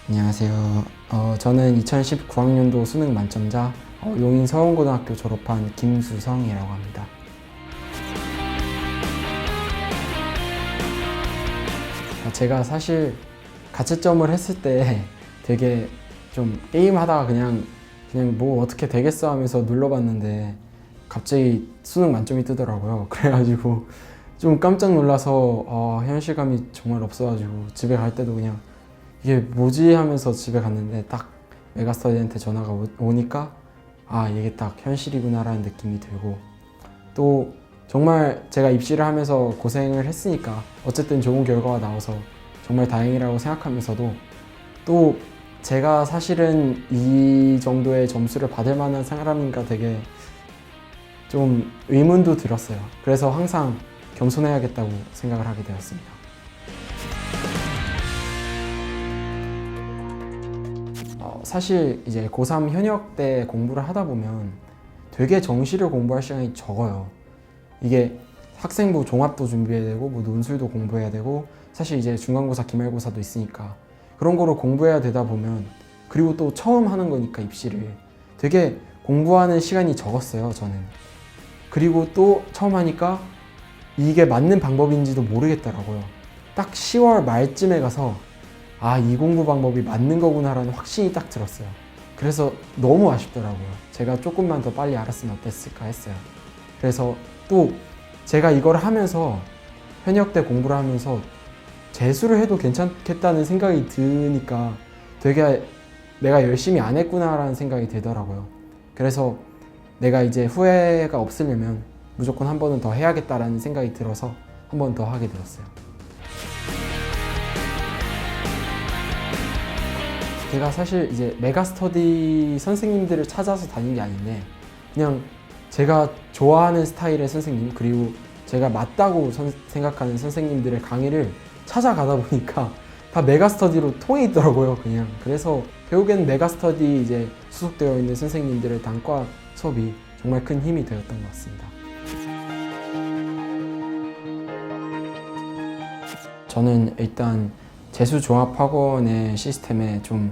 안녕하세요. 저는 2019학년도 수능 만점자 용인 서원고등학교 졸업한 김수성이라고 합니다. 제가 사실 가채점을 했을 때 되게 좀 게임하다가 그냥 뭐 어떻게 되겠어 하면서 눌러봤는데 갑자기 수능 만점이 뜨더라고요. 그래가지고 좀 깜짝 놀라서 현실감이 정말 없어가지고 집에 갈 때도 그냥 이게 뭐지 하면서 집에 갔는데 딱 메가스터디한테 전화가 오니까 이게 딱 현실이구나 라는 느낌이 들고, 또 정말 제가 입시를 하면서 고생을 했으니까 어쨌든 좋은 결과가 나와서 정말 다행이라고 생각하면서도, 또 제가 사실은 이 정도의 점수를 받을 만한 사람인가 되게 좀 의문도 들었어요. 그래서 항상 겸손해야겠다고 생각을 하게 되었습니다. 사실 이제 고3 현역 때 공부를 하다 보면 되게 정시를 공부할 시간이 적어요. 이게 학생부 종합도 준비해야 되고 뭐 논술도 공부해야 되고, 사실 이제 중간고사 기말고사도 있으니까 그런 거로 공부해야 되다 보면, 그리고 또 처음 하는 거니까 입시를 되게 공부하는 시간이 적었어요, 저는. 그리고 또 처음 하니까 이게 맞는 방법인지도 모르겠더라고요. 딱 10월 말쯤에 가서 이 공부 방법이 맞는 거구나라는 확신이 딱 들었어요. 그래서 너무 아쉽더라고요. 제가 조금만 더 빨리 알았으면 어땠을까 했어요. 그래서 또 제가 이걸 하면서 현역 때 공부를 하면서 재수를 해도 괜찮겠다는 생각이 드니까 되게 내가 열심히 안 했구나라는 생각이 들더라고요. 그래서 내가 이제 후회가 없으려면 무조건 한 번은 더 해야겠다라는 생각이 들어서 한 번 더 하게 되었어요. 제가 사실 이제 메가스터디 선생님들을 찾아서 다닌 게 아닌데, 그냥 제가 좋아하는 스타일의 선생님, 그리고 제가 맞다고 생각하는 선생님들의 강의를 찾아가다 보니까 다 메가스터디로 통해 있더라고요, 그냥. 그래서 결국엔 메가스터디 이제 수속되어 있는 선생님들의 단과 수업이 정말 큰 힘이 되었던 것 같습니다. 저는 일단 재수종합학원의 시스템에 좀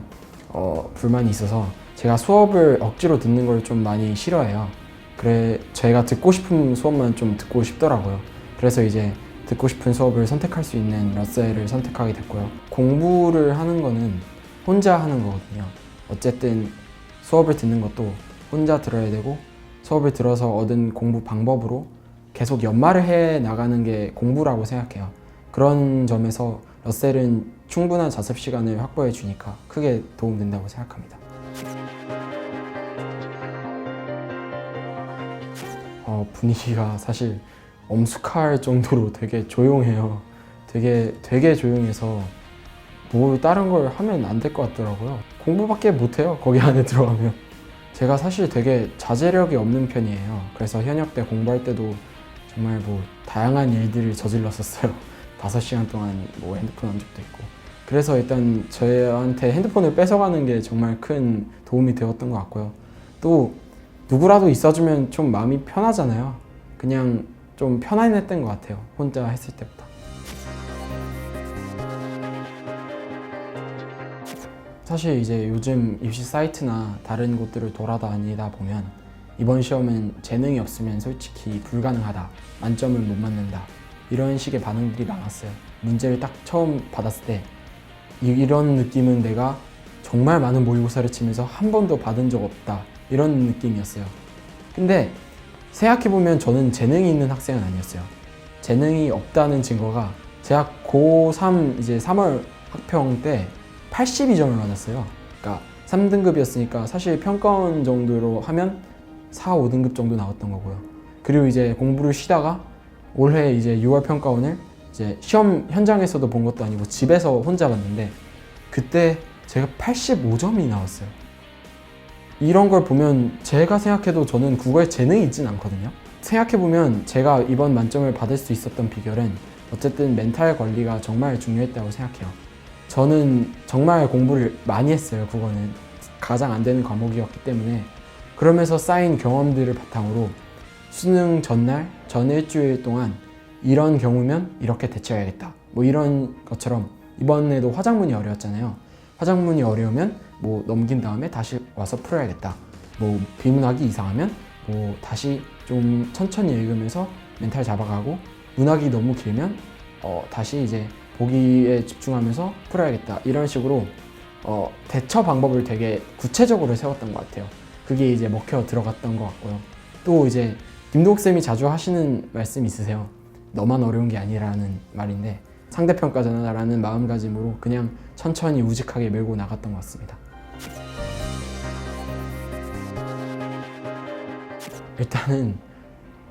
불만이 있어서 제가 수업을 억지로 듣는 걸 좀 많이 싫어해요. 그래 제가 듣고 싶은 수업만 좀 듣고 싶더라고요. 그래서 이제 듣고 싶은 수업을 선택할 수 있는 러셀을 선택하게 됐고요. 공부를 하는 거는 혼자 하는 거거든요. 어쨌든 수업을 듣는 것도 혼자 들어야 되고, 수업을 들어서 얻은 공부 방법으로 계속 연말을 해 나가는 게 공부라고 생각해요. 그런 점에서 러셀은 충분한 자습 시간을 확보해 주니까 크게 도움된다고 생각합니다. 분위기가 사실 엄숙할 정도로 되게 조용해요. 되게 조용해서 뭐 다른 걸 하면 안 될 것 같더라고요. 공부밖에 못해요, 거기 안에 들어가면. 제가 사실 되게 자제력이 없는 편이에요. 그래서 현역 때 공부할 때도 정말 뭐 다양한 일들을 저질렀었어요. 5시간 동안 뭐 핸드폰 한 적도 있고. 그래서 일단 저한테 핸드폰을 뺏어가는 게 정말 큰 도움이 되었던 것 같고요. 또 누구라도 있어주면 좀 마음이 편하잖아요. 그냥 좀 편안했던 것 같아요, 혼자 했을 때보다. 사실 이제 요즘 입시 사이트나 다른 곳들을 돌아다니다 보면 이번 시험은 재능이 없으면 솔직히 불가능하다, 만점을 못 맞는다, 이런 식의 반응들이 많았어요. 문제를 딱 처음 받았을 때 이런 느낌은 내가 정말 많은 모의고사를 치면서 한 번도 받은 적 없다, 이런 느낌이었어요. 근데 생각해보면 저는 재능이 있는 학생은 아니었어요. 재능이 없다는 증거가 제가 고3 이제 3월 학평 때 82점을 받았어요. 그러니까 3등급이었으니까 사실 평가원 정도로 하면 4, 5등급 정도 나왔던 거고요. 그리고 이제 공부를 쉬다가 올해 이제 6월 평가원을 이제 시험 현장에서도 본 것도 아니고 집에서 혼자 봤는데 그때 제가 85점이 나왔어요. 이런 걸 보면 제가 생각해도 저는 국어에 재능이 있진 않거든요. 생각해보면 제가 이번 만점을 받을 수 있었던 비결은 어쨌든 멘탈 관리가 정말 중요했다고 생각해요. 저는 정말 공부를 많이 했어요. 국어는 가장 안 되는 과목이었기 때문에. 그러면서 쌓인 경험들을 바탕으로 수능 전날, 전 일주일 동안 이런 경우면 이렇게 대처해야겠다, 뭐 이런 것처럼. 이번에도 화작문이 어려웠잖아요. 화작문이 어려우면 뭐 넘긴 다음에 다시 와서 풀어야겠다. 뭐 비문학이 이상하면 뭐 다시 좀 천천히 읽으면서 멘탈 잡아가고, 문학이 너무 길면 다시 이제 보기에 집중하면서 풀어야겠다. 이런 식으로 대처 방법을 되게 구체적으로 세웠던 것 같아요. 그게 이제 먹혀 들어갔던 것 같고요. 또 이제 김도욱 쌤이 자주 하시는 말씀 있으세요. 너만 어려운 게 아니라는 말인데, 상대평가잖아라는 마음가짐으로 그냥 천천히 우직하게 밀고 나갔던 것 같습니다. 일단은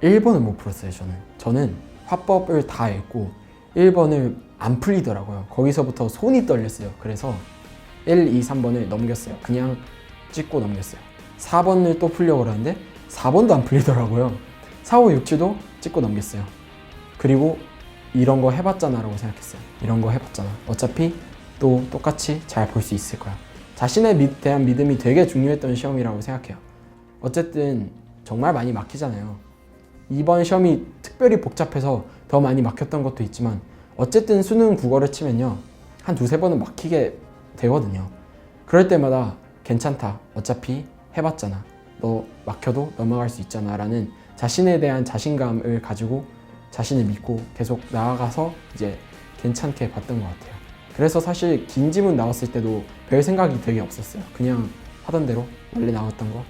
1번은 못 풀었어요. 저는 화법을 다 읽고 1번을 안 풀리더라고요. 거기서부터 손이 떨렸어요. 그래서 1, 2, 3번을 넘겼어요. 그냥 찍고 넘겼어요. 4번을 또 풀려고 그러는데 4번도 안 풀리더라고요. 4, 5, 6, 7도 찍고 넘겼어요. 그리고 이런 거 해봤잖아 라고 생각했어요. 이런 거 해봤잖아. 어차피 또 똑같이 잘 볼 수 있을 거야. 자신에 대한 믿음이 되게 중요했던 시험이라고 생각해요. 어쨌든 정말 많이 막히잖아요. 이번 시험이 특별히 복잡해서 더 많이 막혔던 것도 있지만, 어쨌든 수능 국어를 치면요, 한 두세 번은 막히게 되거든요. 그럴 때마다 괜찮다, 어차피 해봤잖아, 너 막혀도 넘어갈 수 있잖아 라는 자신에 대한 자신감을 가지고 자신을 믿고 계속 나아가서 이제 괜찮게 봤던 것 같아요. 그래서 사실 긴 지문 나왔을 때도 별 생각이 되게 없었어요. 그냥 하던 대로 원래 나왔던 거,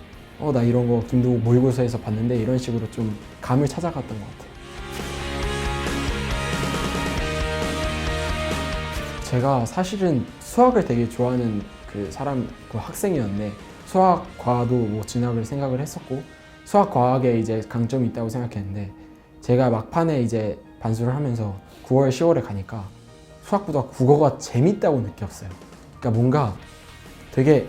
나 이런 거 김도욱 모의고사에서 봤는데, 이런 식으로 좀 감을 찾아갔던 것 같아요. 제가 사실은 수학을 되게 좋아하는 그 학생이었는데, 수학과도 뭐 진학을 생각을 했었고, 수학과학에 이제 강점이 있다고 생각했는데, 제가 막판에 이제 반수를 하면서 9월, 10월에 가니까 수학보다 국어가 재밌다고 느꼈어요. 그러니까 뭔가 되게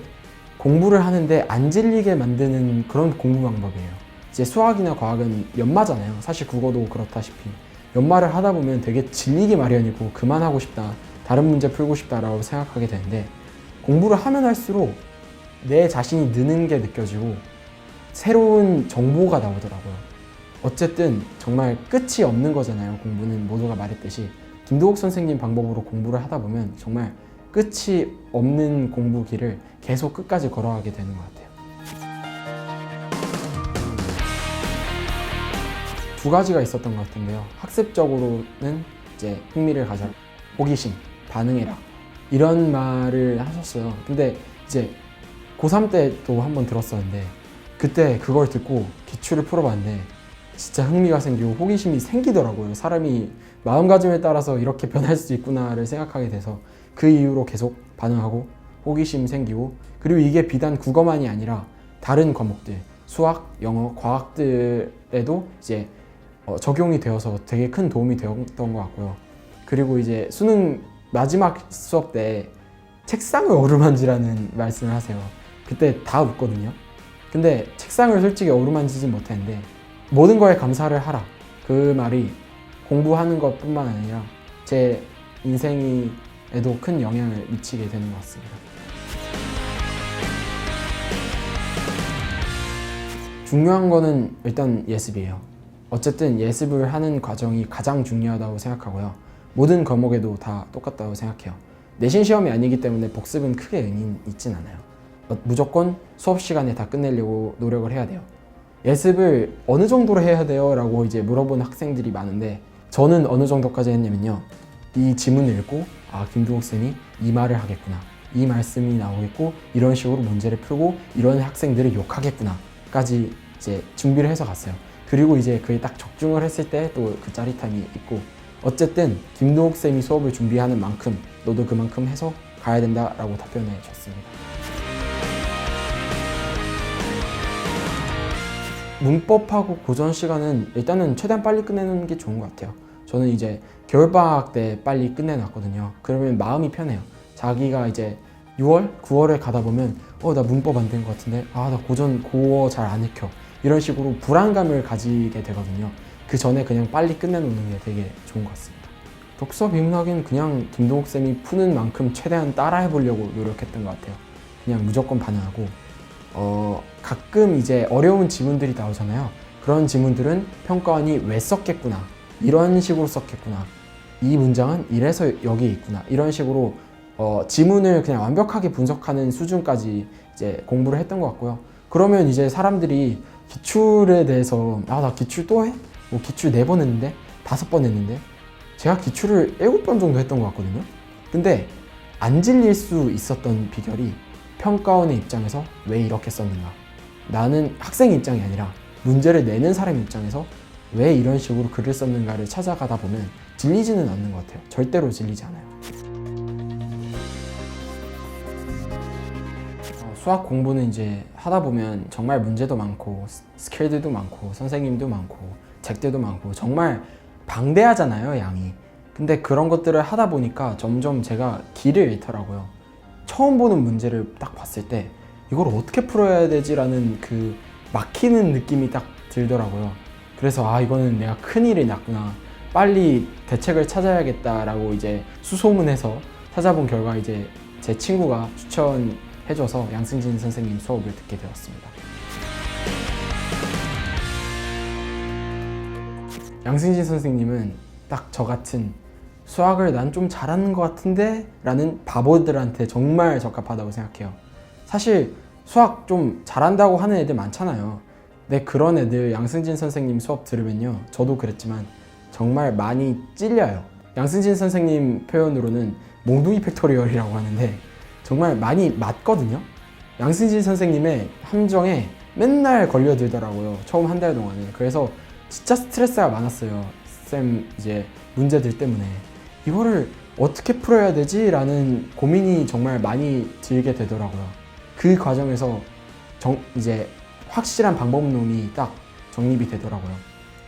공부를 하는데 안 질리게 만드는 그런 공부 방법이에요. 이제 수학이나 과학은 연마잖아요. 사실 국어도 그렇다시피 연마를 하다 보면 되게 질리기 마련이고 그만하고 싶다, 다른 문제 풀고 싶다라고 생각하게 되는데, 공부를 하면 할수록 내 자신이 느는 게 느껴지고 새로운 정보가 나오더라고요. 어쨌든 정말 끝이 없는 거잖아요. 공부는 모두가 말했듯이 김도욱 선생님 방법으로 공부를 하다 보면 정말 끝이 없는 공부길을 계속 끝까지 걸어가게 되는 것 같아요. 두 가지가 있었던 것 같은데요. 학습적으로는 이제 흥미를 가져라, 호기심, 반응해라, 이런 말을 하셨어요. 근데 이제 고3 때도 한번 들었었는데, 그때 그걸 듣고 기출을 풀어봤는데 진짜 흥미가 생기고 호기심이 생기더라고요. 사람이 마음가짐에 따라서 이렇게 변할 수 있구나를 생각하게 돼서 그 이후로 계속 반응하고 호기심 생기고, 그리고 이게 비단 국어만이 아니라 다른 과목들, 수학, 영어, 과학들에도 이제 적용이 되어서 되게 큰 도움이 되었던 것 같고요. 그리고 이제 수능 마지막 수업 때 책상을 어루만지라는 말씀을 하세요. 그때 다 웃거든요. 근데 책상을 솔직히 어루만지진 못했는데 모든 거에 감사를 하라, 그 말이 공부하는 것뿐만 아니라 제 인생에도 큰 영향을 미치게 되는 것 같습니다. 중요한 거는 일단 예습이에요. 어쨌든 예습을 하는 과정이 가장 중요하다고 생각하고요. 모든 과목에도 다 똑같다고 생각해요. 내신 시험이 아니기 때문에 복습은 크게 의미 있진 않아요. 무조건 수업 시간에 다 끝내려고 노력을 해야 돼요. 예습을 어느 정도로 해야 돼요? 라고 이제 물어보는 학생들이 많은데, 저는 어느 정도까지 했냐면요, 이 지문을 읽고 김도욱 쌤이 이 말을 하겠구나, 이 말씀이 나오겠고 이런 식으로 문제를 풀고 이런 학생들을 욕하겠구나 까지 이제 준비를 해서 갔어요. 그리고 이제 그게 딱 적중을 했을 때 또 그 짜릿함이 있고, 어쨌든 김도욱 쌤이 수업을 준비하는 만큼 너도 그만큼 해서 가야 된다라고 답변해 줬습니다. 문법하고 고전 시간은 일단은 최대한 빨리 끝내는 게 좋은 것 같아요. 저는 이제 겨울방학 때 빨리 끝내놨거든요. 그러면 마음이 편해요. 자기가 이제 6월, 9월에 가다 보면 나 문법 안 된 것 같은데, 나 고전 고어 잘 안 익혀, 이런 식으로 불안감을 가지게 되거든요. 그 전에 그냥 빨리 끝내놓는 게 되게 좋은 것 같습니다. 독서 비문학은 그냥 김도욱 쌤이 푸는 만큼 최대한 따라해 보려고 노력했던 것 같아요. 그냥 무조건 반응하고, 가끔 이제 어려운 지문들이 나오잖아요. 그런 지문들은 평가원이 왜 썼겠구나, 이런 식으로 썼겠구나, 이 문장은 이래서 여기 있구나, 이런 식으로 지문을 그냥 완벽하게 분석하는 수준까지 이제 공부를 했던 것 같고요. 그러면 이제 사람들이 기출에 대해서 나 기출 또 해? 뭐 기출 4번 했는데 5번 했는데 제가 기출을 7번 정도 했던 것 같거든요. 근데 안 질릴 수 있었던 비결이 평가원의 입장에서 왜 이렇게 썼는가, 나는 학생 입장이 아니라 문제를 내는 사람 입장에서 왜 이런 식으로 글을 썼는가를 찾아가다 보면 질리지는 않는 것 같아요. 절대로 질리지 않아요. 수학 공부는 이제 하다 보면 정말 문제도 많고 스킬들도 많고 선생님도 많고 책들도 많고 정말 방대하잖아요, 양이. 근데 그런 것들을 하다 보니까 점점 제가 길을 잃더라고요. 처음 보는 문제를 딱 봤을 때 이걸 어떻게 풀어야 되지라는 그 막히는 느낌이 딱 들더라고요. 그래서 이거는 내가 큰일이 났구나, 빨리 대책을 찾아야겠다라고 이제 수소문해서 찾아본 결과 이제 제 친구가 추천해줘서 양승진 선생님 수업을 듣게 되었습니다. 양승진 선생님은 딱 저 같은 수학을 난 좀 잘하는 것 같은데 라는 바보들한테 정말 적합하다고 생각해요. 사실 수학 좀 잘한다고 하는 애들 많잖아요. 근데 그런 애들 양승진 선생님 수업 들으면요, 저도 그랬지만 정말 많이 찔려요. 양승진 선생님 표현으로는 몽둥이 팩토리얼이라고 하는데 정말 많이 맞거든요. 양승진 선생님의 함정에 맨날 걸려들더라고요, 처음 한 달 동안에. 그래서 진짜 스트레스가 많았어요. 쌤 이제 문제들 때문에 이거를 어떻게 풀어야 되지? 라는 고민이 정말 많이 들게 되더라고요. 그 과정에서 이제 확실한 방법론이 딱 정립이 되더라고요.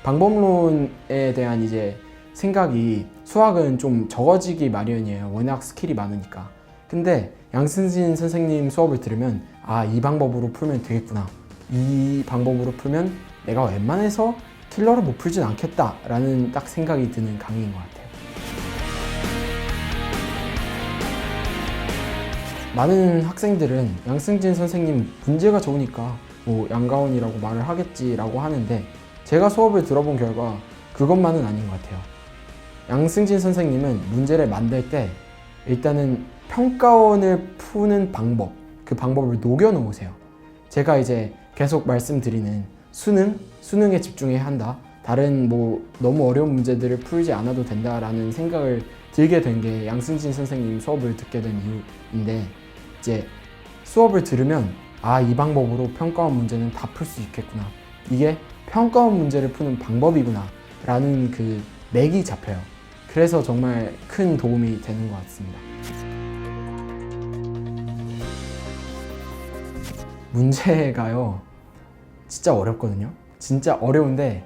방법론에 대한 이제 생각이 수학은 좀 적어지기 마련이에요. 워낙 스킬이 많으니까. 근데 양승진 선생님 수업을 들으면 이 방법으로 풀면 되겠구나, 이 방법으로 풀면 내가 웬만해서 킬러를 못 풀진 않겠다 라는 딱 생각이 드는 강의인 것 같아요. 많은 학생들은 양승진 선생님 문제가 좋으니까 뭐 양가원이라고 말을 하겠지라고 하는데 제가 수업을 들어본 결과 그것만은 아닌 것 같아요. 양승진 선생님은 문제를 만들 때 일단은 평가원을 푸는 방법, 그 방법을 녹여 놓으세요. 제가 이제 계속 말씀드리는 수능에 집중해야 한다, 다른 뭐 너무 어려운 문제들을 풀지 않아도 된다라는 생각을 들게 된 게 양승진 선생님 수업을 듣게 된 이유인데, 이제 수업을 들으면 이 방법으로 평가원 문제는 다 풀 수 있겠구나, 이게 평가원 문제를 푸는 방법이구나 라는 그 맥이 잡혀요. 그래서 정말 큰 도움이 되는 것 같습니다. 문제가요 진짜 어렵거든요. 진짜 어려운데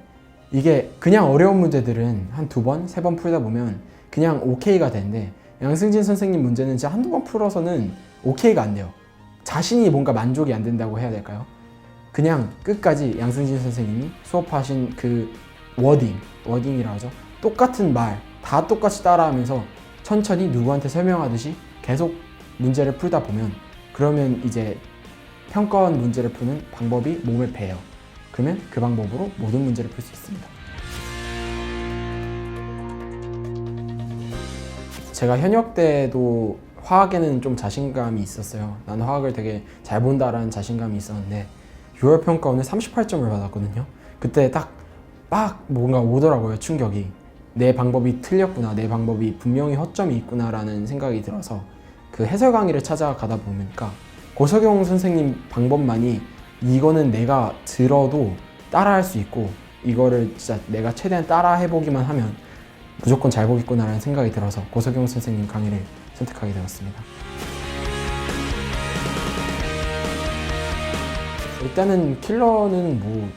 이게 그냥 어려운 문제들은 한 2번, 3번 풀다 보면 그냥 오케이가 되는데 양승진 선생님 문제는 진짜 한두 번 풀어서는 오케이가 안 돼요. 자신이 뭔가 만족이 안 된다고 해야 될까요? 그냥 끝까지 양승진 선생님이 수업하신 그 워딩이라고 하죠. 똑같은 말 다 똑같이 따라하면서 천천히 누구한테 설명하듯이 계속 문제를 풀다 보면 그러면 이제 평가원 문제를 푸는 방법이 몸에 배요. 그러면 그 방법으로 모든 문제를 풀 수 있습니다. 제가 현역 때도 화학에는 좀 자신감이 있었어요. 난 화학을 되게 잘 본다라는 자신감이 있었는데 6월 평가원에 38점을 받았거든요. 그때 딱 뭔가 오더라고요, 충격이. 내 방법이 틀렸구나, 내 방법이 분명히 허점이 있구나 라는 생각이 들어서 그 해설 강의를 찾아가다 보니까 고석영 선생님 방법만이 이거는 내가 들어도 따라할 수 있고 이거를 진짜 내가 최대한 따라 해보기만 하면 무조건 잘 보겠구나 라는 생각이 들어서 고석영 선생님 강의를 선택하게 되었습니다. 일단은 킬러는 뭐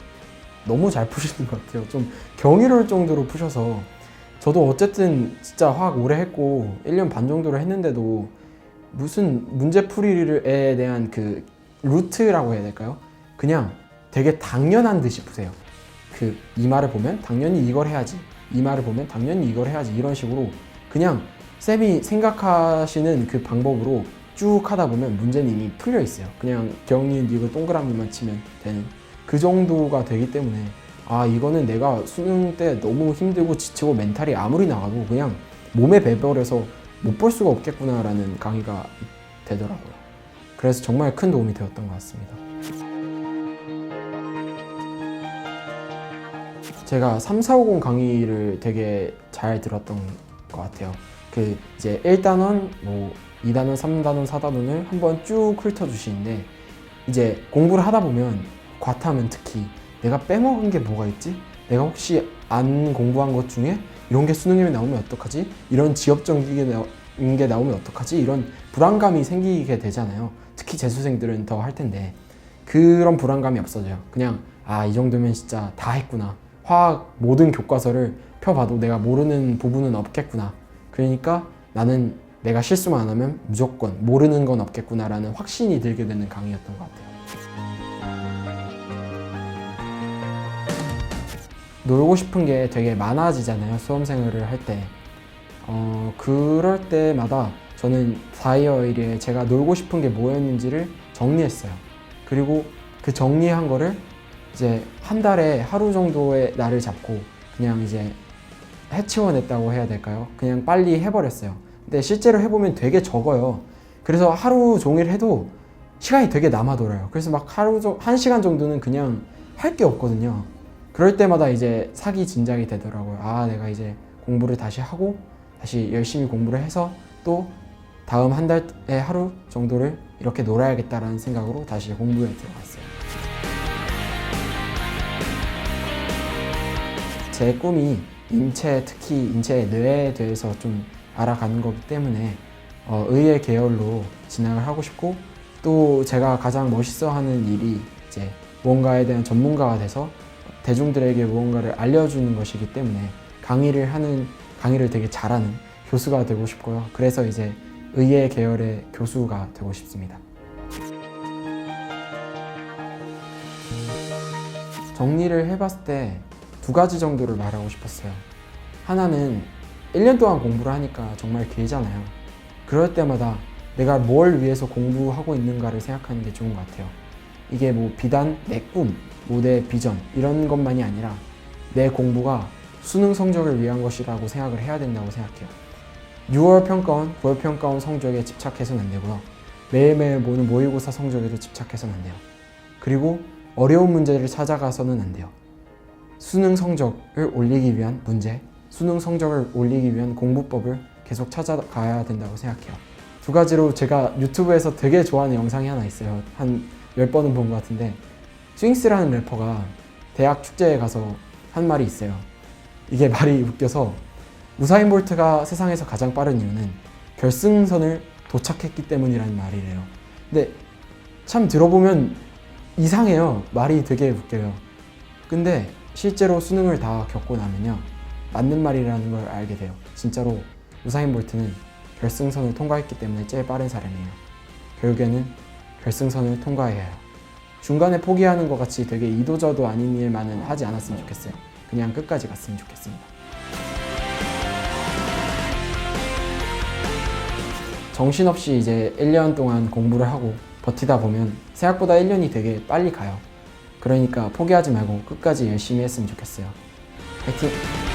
너무 잘 푸시는 것 같아요. 좀 경이로울 정도로 푸셔서 저도 어쨌든 진짜 화학 오래 했고 1년 반 정도를 했는데도 무슨 문제풀이에 대한 그 루트라고 해야 될까요? 그냥 되게 당연한 듯이 푸세요. 이 말을 보면 당연히 이걸 해야지, 이 말을 보면 당연히 이걸 해야지, 이런 식으로 그냥 쌤이 생각하시는 그 방법으로 쭉 하다 보면 문제는 이미 풀려 있어요. 그냥 경이 이거 동그라미만 치면 되는 그 정도가 되기 때문에 이거는 내가 수능 때 너무 힘들고 지치고 멘탈이 아무리 나가도 그냥 몸에 배버려서 못 볼 수가 없겠구나라는 강의가 되더라고요. 그래서 정말 큰 도움이 되었던 것 같습니다. 제가 3, 4, 50 강의를 되게 잘 들었던 것 같아요. 그 이제 1단원, 뭐 2단원, 3단원, 4단원을 한번 쭉 훑어주시는데 이제 공부를 하다 보면 과탐은 특히 내가 빼먹은 게 뭐가 있지? 내가 혹시 안 공부한 것 중에 이런 게 수능에 나오면 어떡하지? 이런 지엽적인 게 나오면 어떡하지? 이런 불안감이 생기게 되잖아요. 특히 재수생들은 더 할 텐데 그런 불안감이 없어져요. 그냥 이 정도면 진짜 다 했구나. 화학 모든 교과서를 펴봐도 내가 모르는 부분은 없겠구나. 그러니까 나는 내가 실수만 안 하면 무조건 모르는 건 없겠구나 라는 확신이 들게 되는 강의였던 것 같아요. 놀고 싶은 게 되게 많아지잖아요. 수험생활을 할 때. 그럴 때마다 저는 4이어 1에 제가 놀고 싶은 게 뭐였는지를 정리했어요. 그리고 그 정리한 거를 이제 한 달에 하루 정도의 날을 잡고 그냥 이제 해치워냈다고 해야 될까요? 그냥 빨리 해버렸어요. 근데 실제로 해보면 되게 적어요. 그래서 하루 종일 해도 시간이 되게 남아돌아요. 그래서 막 한 시간 정도는 그냥 할 게 없거든요. 그럴 때마다 이제 사기 진작이 되더라고요. 내가 이제 공부를 다시 하고 다시 열심히 공부를 해서 또 다음 한 달에 하루 정도를 이렇게 놀아야겠다라는 생각으로 다시 공부에 들어갔어요. 제 꿈이 특히 인체 뇌에 대해서 좀 알아가는 거기 때문에 의예 계열로 진학을 하고 싶고 또 제가 가장 멋있어하는 일이 이제 무언가에 대한 전문가가 돼서 대중들에게 무언가를 알려주는 것이기 때문에 강의를 되게 잘하는 교수가 되고 싶고요. 그래서 이제 의예 계열의 교수가 되고 싶습니다. 정리를 해봤을 때 2가지 정도를 말하고 싶었어요. 하나는 1년 동안 공부를 하니까 정말 길잖아요. 그럴 때마다 내가 뭘 위해서 공부하고 있는가를 생각하는 게 좋은 것 같아요. 이게 뭐 비단 내 꿈, 내 비전 이런 것만이 아니라 내 공부가 수능 성적을 위한 것이라고 생각을 해야 된다고 생각해요. 6월 평가원, 9월 평가원 성적에 집착해서는 안 되고요. 매일매일 보는 모의고사 성적에도 집착해서는 안 돼요. 그리고 어려운 문제를 찾아가서는 안 돼요. 수능 성적을 올리기 위한 문제, 수능 성적을 올리기 위한 공부법을 계속 찾아가야 된다고 생각해요. 2가지로 제가 유튜브에서 되게 좋아하는 영상이 하나 있어요. 한 10번은 본 것 같은데 스윙스라는 래퍼가 대학 축제에 가서 한 말이 있어요. 이게 말이 웃겨서 우사인 볼트가 세상에서 가장 빠른 이유는 결승선을 도착했기 때문이라는 말이래요. 근데 참 들어보면 이상해요. 말이 되게 웃겨요. 근데 실제로 수능을 다 겪고 나면요, 맞는 말이라는 걸 알게 돼요. 진짜로 우사인 볼트는 결승선을 통과했기 때문에 제일 빠른 사람이에요. 결국에는 결승선을 통과해야 해요. 중간에 포기하는 것 같이 되게 이도저도 아닌 일만은 하지 않았으면 좋겠어요. 그냥 끝까지 갔으면 좋겠습니다. 정신없이 이제 1년 동안 공부를 하고 버티다 보면 생각보다 1년이 되게 빨리 가요. 그러니까 포기하지 말고 끝까지 열심히 했으면 좋겠어요. 화이팅!